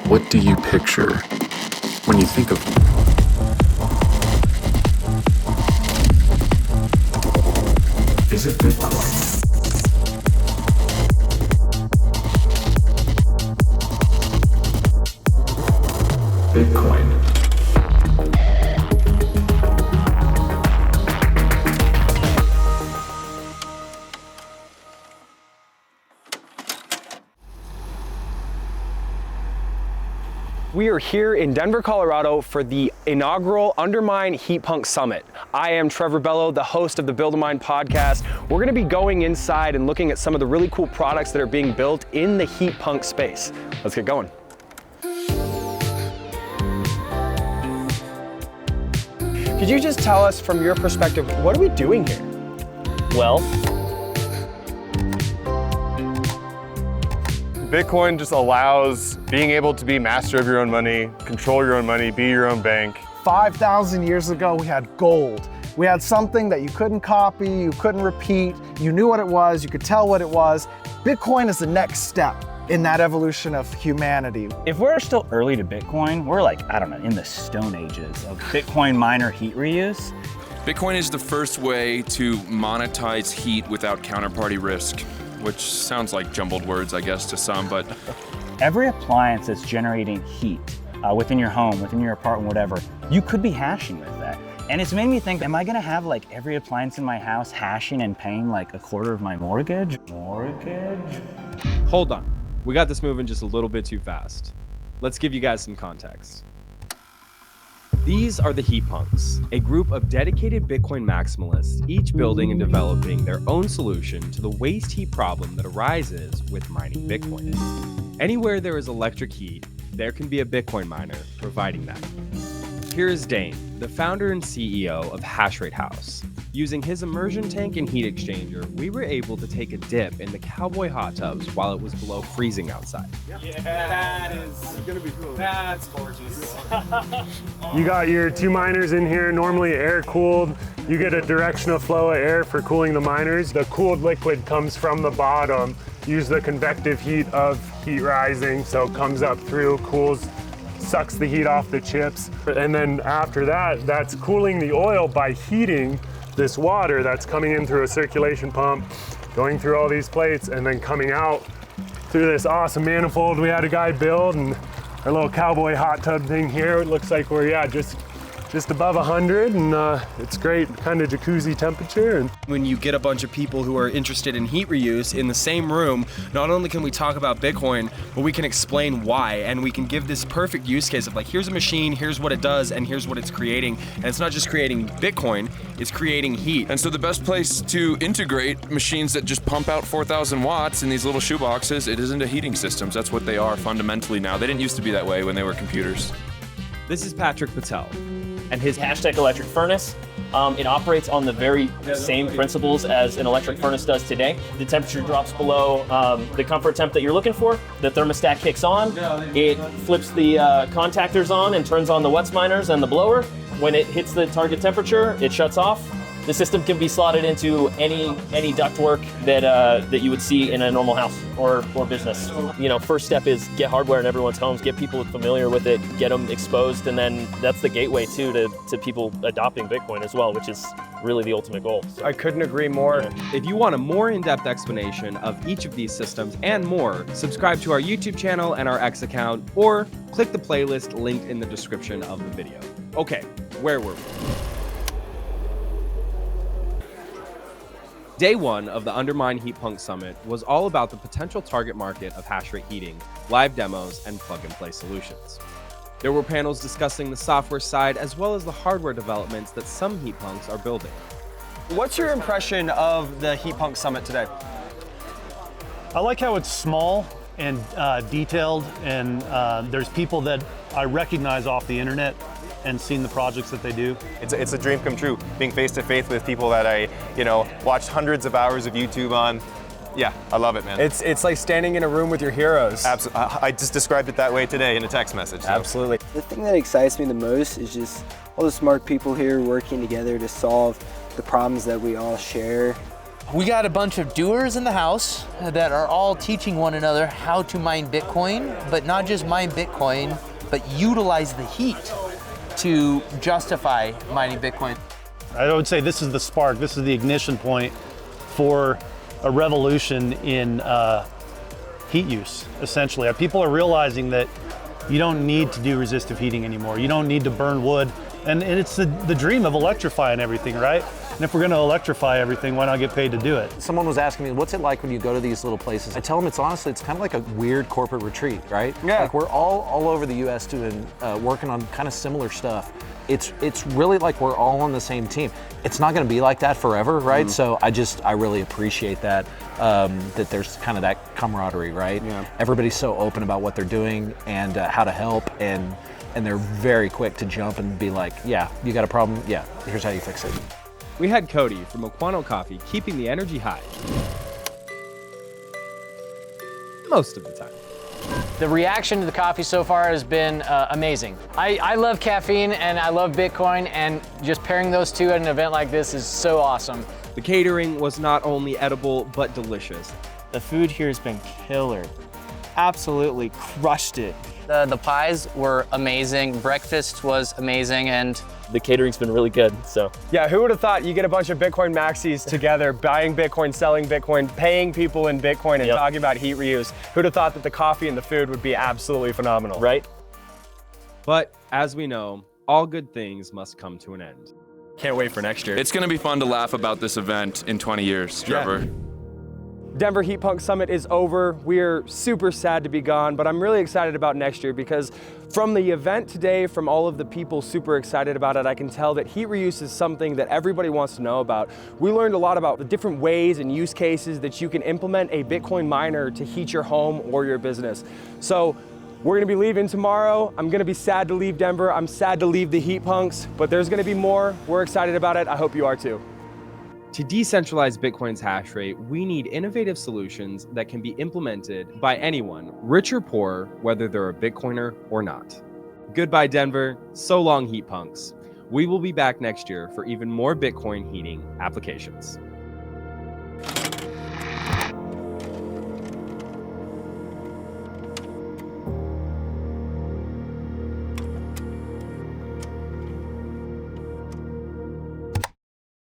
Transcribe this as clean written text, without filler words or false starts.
What do you picture when you think of Is it Bitcoin? Bitcoin. We are here in Denver, Colorado for the inaugural Undermine HeatPunks Summit. I am Trevor Bello, the host of the Build a Mine podcast. We're gonna be going inside and looking at some of the really cool products that are being built in the HeatPunk space. Let's get going. Could you just tell us from your perspective, what are we doing here? Well, Bitcoin just allows being able to be master of your own money, control your own money, be your own bank. 5,000 years ago, we had gold. We had something that you couldn't copy, you couldn't repeat, you knew what it was, you could tell what it was. Bitcoin is the next step in that evolution of humanity. If we're still early to Bitcoin, we're like, I don't know, in the stone ages of Bitcoin miner heat reuse. Bitcoin is the first way to monetize heat without counterparty risk, which sounds like jumbled words, I guess, to some, but Every appliance that's generating heat within your home, within your apartment, whatever, you could be hashing with that. And it's made me think, am I gonna have like every appliance in my house hashing and paying like a quarter of my mortgage? Hold on, we got this moving just a little bit too fast. Let's give you guys some context. These are the HeatPunks, a group of dedicated Bitcoin maximalists, each building and developing their own solution to the waste heat problem that arises with mining Bitcoin. Anywhere there is electric heat, there can be a Bitcoin miner providing that. Here is Dane, the founder and CEO of Hashrate House. Using his immersion tank and heat exchanger, we were able to take a dip in the cowboy hot tubs while it was below freezing outside. Yeah, that is gonna be cool. That's gorgeous. You got your two miners in here, normally air cooled. You get a directional flow of air for cooling the miners. The cooled liquid comes from the bottom. Use the convective heat of heat rising, so it comes up through, cools, sucks the heat off the chips. And then after that, that's cooling the oil by heating this water that's coming in through a circulation pump, going through all these plates, and then coming out through this awesome manifold we had a guy build, and our little cowboy hot tub thing here. It looks like we're, just above 100, and it's great, kind of jacuzzi temperature. And when you get a bunch of people who are interested in heat reuse in the same room, not only can we talk about Bitcoin, but we can explain why, and we can give this perfect use case of like, here's a machine, here's what it does, and here's what it's creating. And it's not just creating Bitcoin, it's creating heat. and so the best place to integrate machines that just pump out 4,000 watts in these little shoe boxes, it is into heating systems. That's what they are fundamentally now. They didn't used to be that way when they were computers. This is Patrick Patel, and his Hashtag electric furnace. It operates on the very same principles as an electric furnace does today. The temperature drops below the comfort temp that you're looking for. The thermostat kicks on. It flips the contactors on and turns on the wet miners and the blower. When it hits the target temperature, it shuts off. The system can be slotted into any ductwork that you would see in a normal house or business. You know, first step is get hardware in everyone's homes, get people familiar with it, get them exposed, and then that's the gateway too to people adopting Bitcoin as well, which is really the ultimate goal. I couldn't agree more. If you want a more in-depth explanation of each of these systems and more, subscribe to our YouTube channel and our X account, or click the playlist linked in the description of the video. Okay, where were we? Day one of the Undermine HeatPunks Summit was all about the potential target market of Hashrate Heating, live demos, and plug-and-play solutions. There were panels discussing the software side as well as the hardware developments that some HeatPunks are building. What's your impression of the HeatPunks Summit today? I like how it's small and detailed, and there's people that I recognize off the internet and seeing the projects that they do. it's a dream come true, being face to face with people that I, watched hundreds of hours of YouTube on. Yeah, I love it, man. It's like standing in a room with your heroes. Absolutely. I just described it that way today in a text message. So. Absolutely. The thing that excites me the most is just all the smart people here working together to solve the problems that we all share. We got a bunch of doers in the house that are all teaching one another how to mine Bitcoin, but not just mine Bitcoin, but utilize the heat to justify mining Bitcoin. I would say this is the spark, this is the ignition point for a revolution in heat use, essentially. People are realizing that you don't need to do resistive heating anymore. You don't need to burn wood. And it's the dream of electrifying everything, right? And if we're gonna electrify everything, why not get paid to do it? Someone was asking me, what's it like when you go to these little places? I tell them it's honestly, it's kind of like a weird corporate retreat, right? Yeah. Like we're all over the US doing, working on kind of similar stuff. It's really like we're all on the same team. It's not gonna be like that forever, right? So I really appreciate that, that there's kind of that camaraderie, right? Yeah. Everybody's so open about what they're doing and how to help, and they're very quick to jump and be like, yeah, you got a problem? Yeah, here's how you fix it. We had Cody from Aquano Coffee keeping the energy high. Most of the time. The reaction to the coffee so far has been amazing. I love caffeine and I love Bitcoin, and just pairing those two at an event like this is so awesome. The catering was not only edible, but delicious. The food here has been killer. Absolutely crushed it. The pies were amazing, breakfast was amazing, and the catering's been really good, so. Yeah, who would have thought you get a bunch of Bitcoin maxis together, buying Bitcoin, selling Bitcoin, paying people in Bitcoin, and talking about heat reuse? Who'd have thought that the coffee and the food would be absolutely phenomenal? Right? But as we know, all good things must come to an end. Can't wait for next year. It's gonna be fun to laugh about this event in 20 years, Trevor. Yeah. Denver HeatPunks Summit is over. We're super sad to be gone, but I'm really excited about next year because from the event today, from all of the people super excited about it, I can tell that heat reuse is something that everybody wants to know about. We learned a lot about the different ways and use cases that you can implement a Bitcoin miner to heat your home or your business. So we're gonna be leaving tomorrow. I'm gonna be sad to leave Denver. I'm sad to leave the HeatPunks, but there's gonna be more. We're excited about it. I hope you are too. To decentralize Bitcoin's hash rate, we need innovative solutions that can be implemented by anyone, rich or poor, whether they're a Bitcoiner or not. Goodbye, Denver. So long, HeatPunks. We will be back next year for even more Bitcoin heating applications.